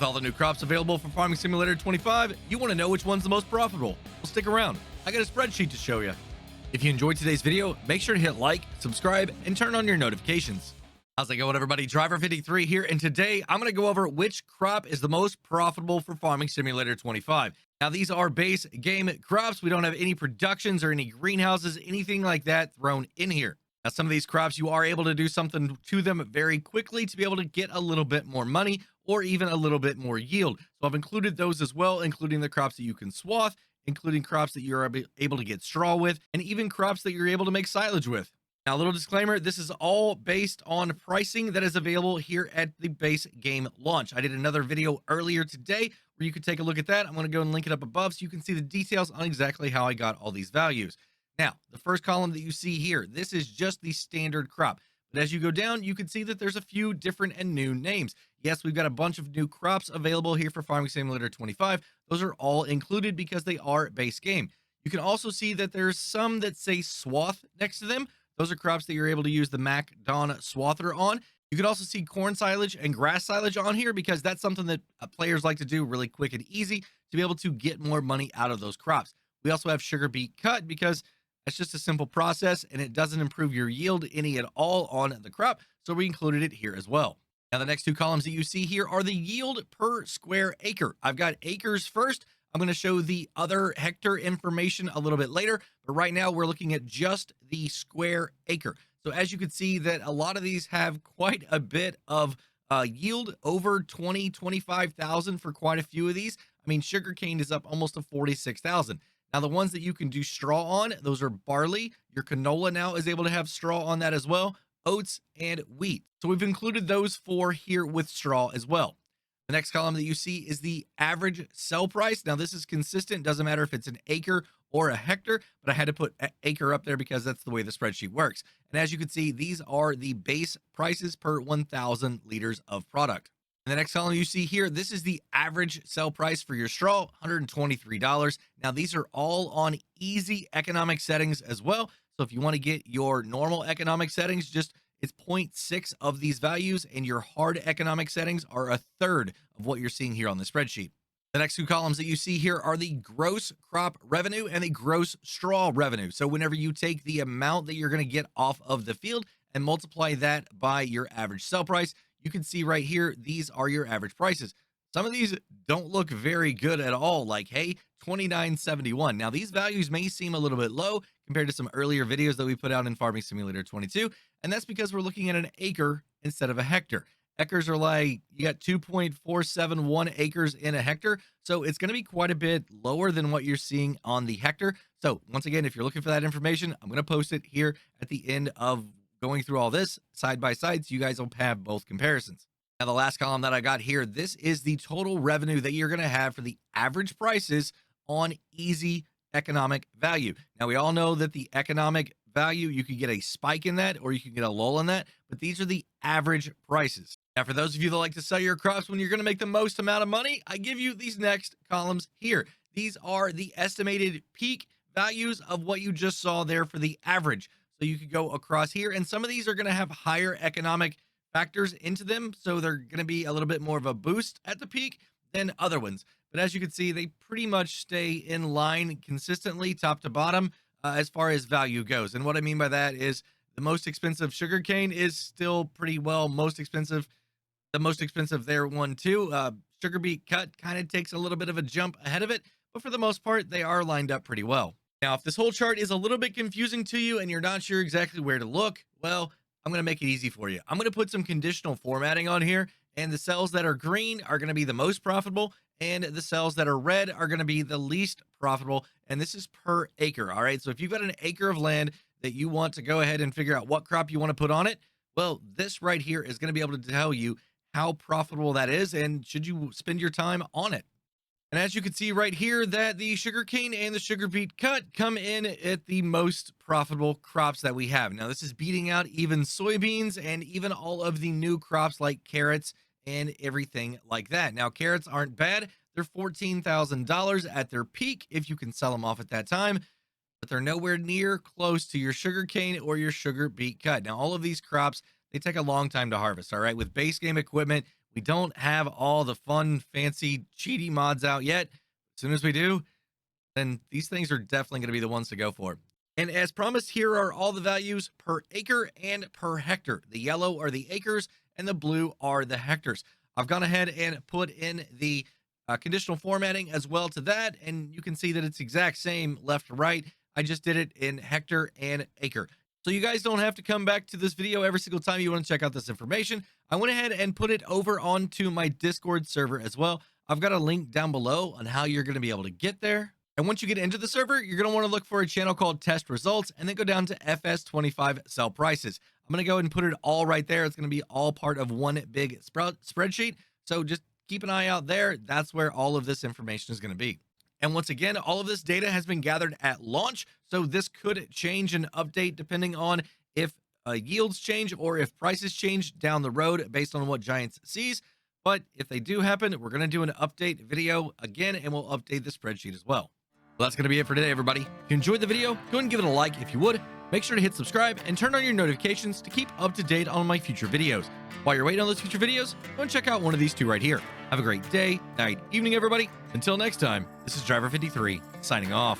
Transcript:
With all the new crops available for Farming Simulator 25, you want to know which one's the most profitable. Well, stick around. I got a spreadsheet to show you. If you enjoyed today's video, make sure to hit like, subscribe, and turn on your notifications. How's it going, everybody? Driver53 here, and today I'm going to go over which crop is the most profitable for Farming Simulator 25. Now, these are base game crops. We don't have any productions or any greenhouses, anything like that thrown in here. Now, some of these crops, you are able to do something to them very quickly to be able to get a little bit more money or even a little bit more yield. So I've included those as well, including the crops that you can swath, including crops that you're able to get straw with, and even crops that you're able to make silage with. Now, a little disclaimer, this is all based on pricing that is available here at the base game launch. I did another video earlier today where you could take a look at that. I'm going to go and link it up above so you can see the details on exactly how I got all these values. Now, the first column that you see here, this is just the standard crop. But as you go down, you can see that there's a few different and new names. Yes, we've got a bunch of new crops available here for Farming Simulator 25. Those are all included because they are base game. You can also see that there's some that say swath next to them. Those are crops that you're able to use the Mac Dawn Swather on. You can also see corn silage and grass silage on here because that's something that players like to do really quick and easy to be able to get more money out of those crops. We also have sugar beet cut because it's just a simple process and it doesn't improve your yield any at all on the crop. So we included it here as well. Now, the next two columns that you see here are the yield per square acre. I've got acres first. I'm going to show the other hectare information a little bit later, but right now we're looking at just the square acre. So as you can see that a lot of these have quite a bit of yield, over 25,000 for quite a few of these. I mean, sugarcane is up almost to 46,000. Now, the ones that you can do straw on, those are barley. Your canola now is able to have straw on that as well, oats and wheat. So we've included those four here with straw as well. The next column that you see is the average sell price. Now, this is consistent. Doesn't matter if it's an acre or a hectare, but I had to put acre up there because that's the way the spreadsheet works. And as you can see, these are the base prices per 1,000 liters of product. And the next column you see here, this is the average sell price for your straw, $123. Now, these are all on easy economic settings as well. So if you want to get your normal economic settings, it's 0.6 of these values, and your hard economic settings are a third of what you're seeing here on the spreadsheet. The next two columns that you see here are the gross crop revenue and the gross straw revenue. So whenever you take the amount that you're going to get off of the field and multiply that by your average sell price, you can see right here, these are your average prices. Some of these don't look very good at all, like, hey, $29.71. Now, these values may seem a little bit low compared to some earlier videos that we put out in Farming Simulator 22, and that's because we're looking at an acre instead of a hectare. Acres are like, you got 2.471 acres in a hectare, so it's going to be quite a bit lower than what you're seeing on the hectare. So, once again, if you're looking for that information, I'm going to post it here at the end of going through all this side by side, so you guys will have both comparisons. Now, the last column that I got here, this is the total revenue that you're going to have for the average prices on easy economic value. Now, we all know that the economic value, you could get a spike in that or you can get a lull in that, but these are the average prices. Now, for those of you that like to sell your crops when you're going to make the most amount of money, I give you these next columns here. These are the estimated peak values of what you just saw there for the average. So you could go across here, and some of these are going to have higher economic factors into them, so they're going to be a little bit more of a boost at the peak than other ones. But as you can see, they pretty much stay in line consistently top to bottom as far as value goes. And what I mean by that is the most expensive sugarcane is still pretty well most expensive. The most expensive there one too. Sugar beet cut kind of takes a little bit of a jump ahead of it, but for the most part, they are lined up pretty well. Now, if this whole chart is a little bit confusing to you and you're not sure exactly where to look, well, I'm going to make it easy for you. I'm going to put some conditional formatting on here, and the cells that are green are going to be the most profitable, and the cells that are red are going to be the least profitable, and this is per acre, all right? So if you've got an acre of land that you want to go ahead and figure out what crop you want to put on it, well, this right here is going to be able to tell you how profitable that is, and should you spend your time on it. And as you can see right here, that the sugarcane and the sugar beet cut come in at the most profitable crops that we have. Now, this is beating out even soybeans and even all of the new crops like carrots and everything like that. Now, carrots aren't bad. They're $14,000 at their peak if you can sell them off at that time, but they're nowhere near close to your sugarcane or your sugar beet cut. Now, all of these crops, they take a long time to harvest, all right? With base game equipment, We don't have all the fun, fancy, cheaty mods out yet. As soon as we do, then these things are definitely going to be the ones to go for. And as promised, here are all the values per acre and per hectare. The yellow are the acres and the blue are the hectares. I've gone ahead and put in the conditional formatting as well to that, and you can see that it's exact same left to right. I just did it in hectare and acre. So you guys don't have to come back to this video every single time you want to check out this information. I went ahead and put it over onto my Discord server as well. I've got a link down below on how you're going to be able to get there. And once you get into the server, you're going to want to look for a channel called Test Results and then go down to FS25 Sell Prices. I'm going to go ahead and put it all right there. It's going to be all part of one big spreadsheet. So just keep an eye out there. That's where all of this information is going to be. And once again, all of this data has been gathered at launch. So this could change and update depending on if yields change or if prices change down the road based on what Giants sees. But if they do happen, we're going to do an update video again, and we'll update the spreadsheet as well. Well, that's going to be it for today, everybody. If you enjoyed the video, go ahead and give it a like if you would. Make sure to hit subscribe and turn on your notifications to keep up to date on my future videos. While you're waiting on those future videos, go and check out one of these two right here. Have a great day, night, evening, everybody. Until next time, this is Driver53 signing off.